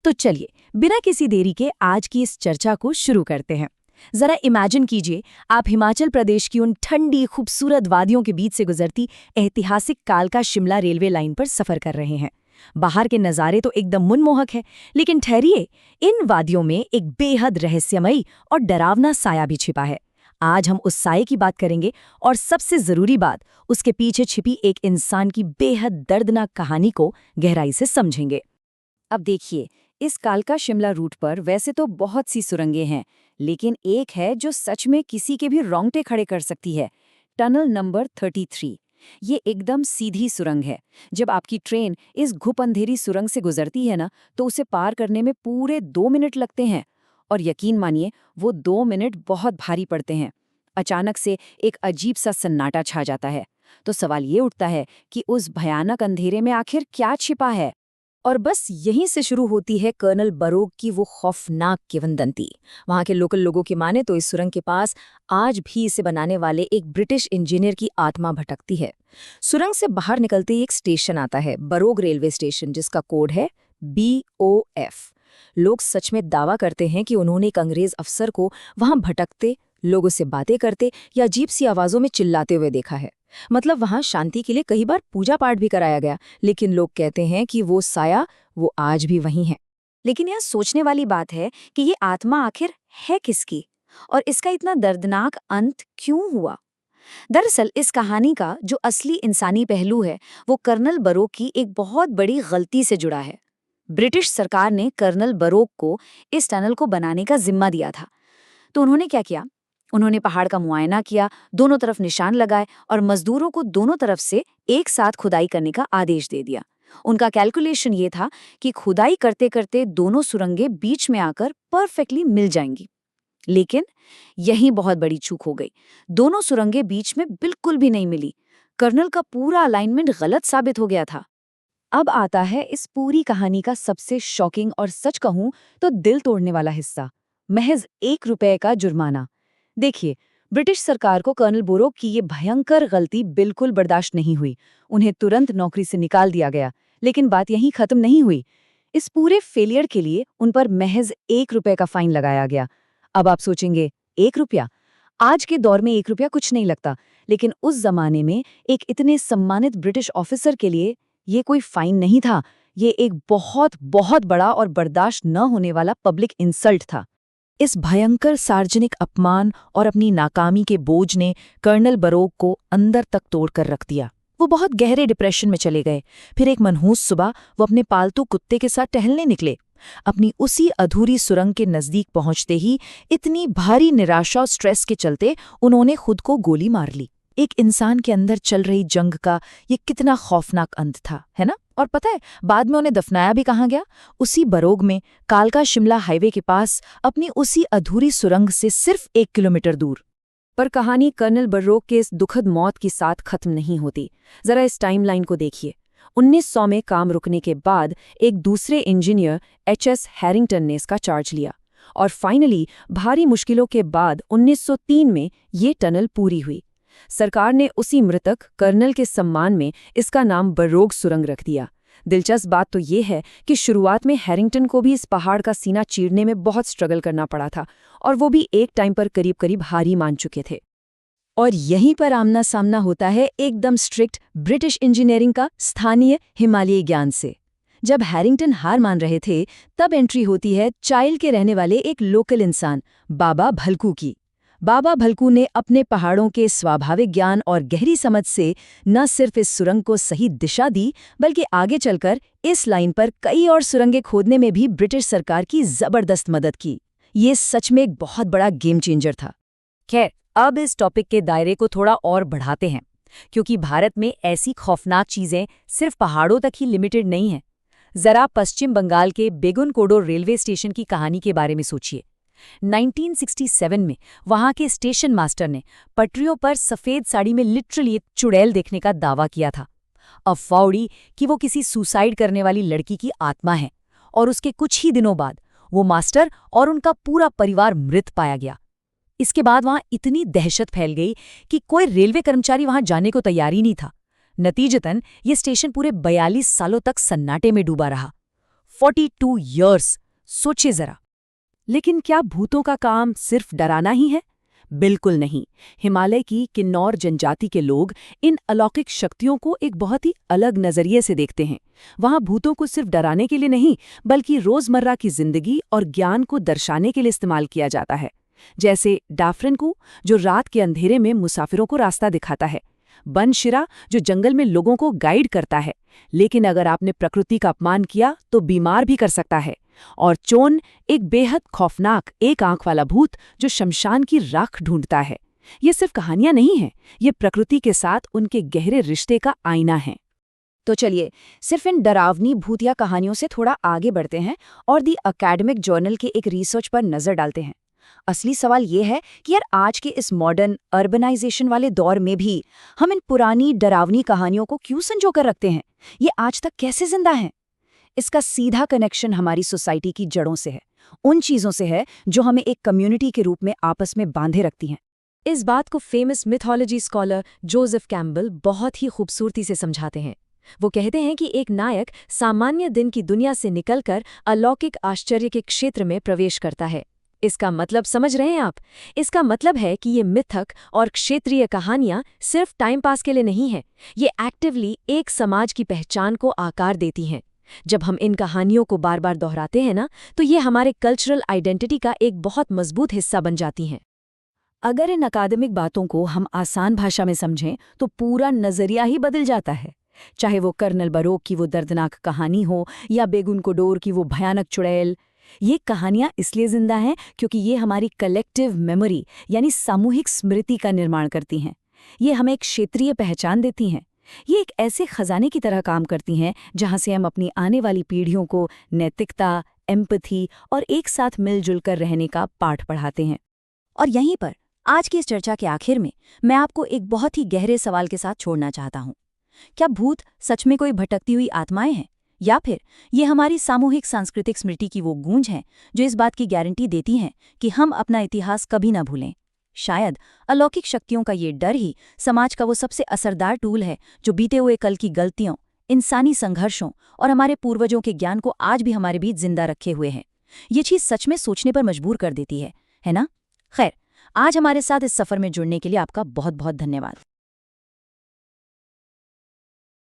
तो चलिए, बिना किसी देरी के आज की इस चर्चा को शुरू करते हैं। जरा इमेजिन कीजिए, आप हिमाचल प्रदेश की उन ठंडी खूबसूरत वादियों के बीच से गुजरती ऐतिहासिक कालका शिमला रेलवे लाइन पर सफर कर रहे हैं। बाहर के नज़ारे तो एकदम मनमोहक है, लेकिन ठहरिए, इन वादियों में एक बेहद रहस्यमयी और डरावना साया भी छिपा है। आज हम उस साये की बात करेंगे और सबसे ज़रूरी बात, उसके पीछे छिपी एक इंसान की बेहद दर्दनाक कहानी को गहराई से समझेंगे। अब देखिए, इस कालका शिमला रूट पर वैसे तो बहुत सी सुरंगें हैं, लेकिन एक है जो सच में किसी के भी रोंगटे खड़े कर सकती है। Tunnel number 33। ये एकदम सीधी सुरंग है। जब आपकी ट्रेन इस घुप अंधेरी सुरंग से गुजरती है ना, तो उसे पार करने में पूरे 2 मिनट लगते हैं। और यकीन मानिए, वो 2 मिनट बहुत भारी पड़ते हैं। अचानक से एक अजीब सा सन्नाटा छा जाता है। तो सवाल ये उठता है कि उस भयानक अंधेरे में आखिर क्या छिपा है। और बस यहीं से शुरू होती है कर्नल बरोक की वो खौफनाक किंवदंती। वहाँ के लोकल लोगों की माने तो इस सुरंग के पास आज भी इसे बनाने वाले एक ब्रिटिश इंजीनियर की आत्मा भटकती है। सुरंग से बाहर निकलते ही एक स्टेशन आता है, बरोग रेलवे स्टेशन, जिसका कोड है BOF। लोग सच में दावा करते हैं कि उन्होंने एक अंग्रेज अफसर को वहाँ भटकते, लोगों से बातें करते या अजीब सी आवाज़ों में चिल्लाते हुए देखा है। मतलब वहाँ शांति के लिए कई बार पूजा पाठ भी कराया गया, लेकिन लोग कहते हैं कि वो साया वो आज भी वहीं है। लेकिन यह सोचने वाली बात है कि ये आत्मा आखिर है किसकी, और इसका इतना दर्दनाक अंत क्यों हुआ। दरअसल इस कहानी का जो असली इंसानी पहलू है, वो कर्नल बरोक की एक बहुत बड़ी गलती से जुड़ा है। ब्रिटिश सरकार ने कर्नल बरोक को इस टनल को बनाने का जिम्मा दिया था। तो उन्होंने क्या किया, उन्होंने पहाड़ का मुआयना किया, दोनों तरफ निशान लगाए और मजदूरों को दोनों तरफ से एक साथ खुदाई करने का आदेश दे दिया। उनका कैलकुलेशन ये था कि खुदाई करते करते दोनों सुरंगें बीच में आकर परफेक्टली मिल जाएंगी। लेकिन यही बहुत बड़ी चूक हो गई। दोनों सुरंगें बीच में बिल्कुल भी नहीं मिली। कर्नल का पूरा अलाइनमेंट गलत साबित हो गया था। अब आता है इस पूरी कहानी का सबसे शॉकिंग और सच कहूं तो दिल तोड़ने वाला हिस्सा, महज ₹1 का जुर्माना। देखिए, ब्रिटिश सरकार को कर्नल बोरोक की ये भयंकर गलती बिल्कुल बर्दाश्त नहीं हुई। उन्हें तुरंत नौकरी से निकाल दिया गया। लेकिन बात यहीं खत्म नहीं हुई। इस पूरे फेलियर के लिए उन पर महज ₹1 का फाइन लगाया गया। अब आप सोचेंगे, ₹1? आज के दौर में ₹1 कुछ नहीं लगता, लेकिन उस जमाने में एक इतने सम्मानित ब्रिटिश ऑफिसर के लिए ये कोई फाइन नहीं था। ये एक बहुत बहुत बड़ा और बर्दाश्त न होने वाला पब्लिक इंसल्ट था। इस भयंकर सार्वजनिक अपमान और अपनी नाकामी के बोझ ने कर्नल बरोक को अंदर तक तोड़कर रख दिया। वो बहुत गहरे डिप्रेशन में चले गए। फिर एक मनहूस सुबह वो अपने पालतू कुत्ते के साथ टहलने निकले। अपनी उसी अधूरी सुरंग के नजदीक पहुंचते ही इतनी भारी निराशा और स्ट्रेस के चलते उन्होंने खुद को गोली मार ली। एक इंसान के अंदर चल रही जंग का ये कितना खौफनाक अंत था, है ना? और पता है, बाद में उन्हें दफनाया भी कहाँ गया? उसी बरोग में, कालका शिमला हाईवे के पास, अपनी उसी अधूरी सुरंग से सिर्फ 1 किलोमीटर दूर। पर कहानी कर्नल बरोक के इस दुखद मौत के साथ खत्म नहीं होती। जरा इस टाइमलाइन को देखिए। 1900 में काम रुकने के बाद एक दूसरे इंजीनियर HS हैरिंगटन ने इसका चार्ज लिया, और फाइनली भारी मुश्किलों के बाद 1903 में ये टनल पूरी हुई। सरकार ने उसी मृतक कर्नल के सम्मान में इसका नाम बरोग सुरंग रख दिया। दिलचस्प बात तो ये है कि शुरुआत में हैरिंगटन को भी इस पहाड़ का सीना चीरने में बहुत स्ट्रगल करना पड़ा था, और वो भी एक टाइम पर करीब करीब हार ही मान चुके थे। और यहीं पर आमना सामना होता है एकदम स्ट्रिक्ट ब्रिटिश इंजीनियरिंग का स्थानीय हिमालयी ज्ञान से। जब हैरिंगटन हार मान रहे थे, तब एंट्री होती है चाइल के रहने वाले एक लोकल इंसान, बाबा भलकू की। बाबा भलकू ने अपने पहाड़ों के स्वाभाविक ज्ञान और गहरी समझ से न सिर्फ इस सुरंग को सही दिशा दी, बल्कि आगे चलकर इस लाइन पर कई और सुरंगें खोदने में भी ब्रिटिश सरकार की जबरदस्त मदद की। ये सच में एक बहुत बड़ा गेम चेंजर था। खैर, अब इस टॉपिक के दायरे को थोड़ा और बढ़ाते हैं, क्योंकि भारत में ऐसी खौफनाक चीजें सिर्फ पहाड़ों तक ही लिमिटेड नहीं हैं। जरा पश्चिम बंगाल के बेगुनकोडो रेलवे स्टेशन की कहानी के बारे में सोचिए। 1967 में वहां के स्टेशन मास्टर ने पटरियों पर सफेद साड़ी में लिटरली एक चुड़ैल देखने का दावा किया था। अफवाह उड़ी कि वो किसी सुसाइड करने वाली लड़की की आत्मा है, और उसके कुछ ही दिनों बाद वो मास्टर और उनका पूरा परिवार मृत पाया गया। इसके बाद वहां इतनी दहशत फैल गई कि कोई रेलवे कर्मचारी वहां जाने को तैयार ही नहीं था। नतीजतन ये स्टेशन पूरे 42 सालों तक सन्नाटे में डूबा रहा। 42 ईयर्स, सोचिए जरा। लेकिन क्या भूतों का काम सिर्फ डराना ही है? बिल्कुल नहीं। हिमालय की किन्नौर जनजाति के लोग इन अलौकिक शक्तियों को एक बहुत ही अलग नजरिए से देखते हैं। वहां भूतों को सिर्फ डराने के लिए नहीं, बल्कि रोजमर्रा की जिंदगी और ज्ञान को दर्शाने के लिए इस्तेमाल किया जाता है। जैसे डाफरिनकू, जो रात के अंधेरे में मुसाफिरों को रास्ता दिखाता है। बनशिरा, जो जंगल में लोगों को गाइड करता है, लेकिन अगर आपने प्रकृति का अपमान किया तो बीमार भी कर सकता है। और चोन, एक बेहद खौफनाक एक आंख वाला भूत जो शमशान की राख ढूंढता है। ये सिर्फ कहानियां नहीं हैं, ये प्रकृति के साथ उनके गहरे रिश्ते का आईना है। तो चलिए, सिर्फ इन डरावनी भूतिया कहानियों से थोड़ा आगे बढ़ते हैं और दी एकेडमिक जर्नल के एक रिसर्च पर नजर डालते हैं। असली सवाल ये है कि यार आज के इस मॉडर्न अर्बनाइजेशन वाले दौर में भी हम इन पुरानी डरावनी कहानियों को क्यों संजो कर रखते हैं? ये आज तक कैसे जिंदा हैं? इसका सीधा कनेक्शन हमारी सोसाइटी की जड़ों से है, उन चीजों से है जो हमें एक कम्युनिटी के रूप में आपस में बांधे रखती हैं। इस बात को famous mythology scholar Joseph Campbell बहुत ही खूबसूरती से समझाते हैं। वो कहते हैं कि एक नायक सामान्य दिन की दुनिया से निकलकर अलौकिक आश्चर्य के क्षेत्र में प्रवेश करता है। इसका मतलब समझ रहे हैं आप? इसका मतलब है कि ये मिथक और क्षेत्रीय कहानियां सिर्फ टाइम पास के लिए नहीं हैं, ये एक्टिवली एक समाज की पहचान को आकार देती हैं। जब हम इन कहानियों को बार बार दोहराते हैं ना, तो ये हमारे कल्चरल आइडेंटिटी का एक बहुत मजबूत हिस्सा बन जाती हैं। अगर इन अकादमिक बातों को हम आसान भाषा में समझें तो पूरा नजरिया ही बदल जाता है। चाहे वो कर्नल बरोक की वो दर्दनाक कहानी हो या बेगुन कोडोर की वो भयानक चुड़ैल, ये कहानियां इसलिए जिंदा हैं क्योंकि ये हमारी कलेक्टिव मेमोरी यानी सामूहिक स्मृति का निर्माण करती हैं। ये हमें एक क्षेत्रीय पहचान देती हैं। ये एक ऐसे खजाने की तरह काम करती हैं जहां से हम अपनी आने वाली पीढ़ियों को नैतिकता, एम्पैथी और एक साथ मिलजुल कर रहने का पाठ पढ़ाते हैं। और यहीं पर आज की इस चर्चा के आखिर में मैं आपको एक बहुत ही गहरे सवाल के साथ छोड़ना चाहता हूं। क्या भूत सच में कोई भटकती हुई आत्माएं हैं, या फिर ये हमारी सामूहिक सांस्कृतिक स्मृति की वो गूंज है जो इस बात की गारंटी देती है कि हम अपना इतिहास कभी ना भूलें? शायद अलौकिक शक्तियों का ये डर ही समाज का वो सबसे असरदार टूल है जो बीते हुए कल की गलतियों, इंसानी संघर्षों और हमारे पूर्वजों के ज्ञान को आज भी हमारे बीच जिंदा रखे हुए है। ये चीज सच में सोचने पर मजबूर कर देती है ना? खैर, आज हमारे साथ इस सफर में जुड़ने के लिए आपका बहुत बहुत धन्यवाद।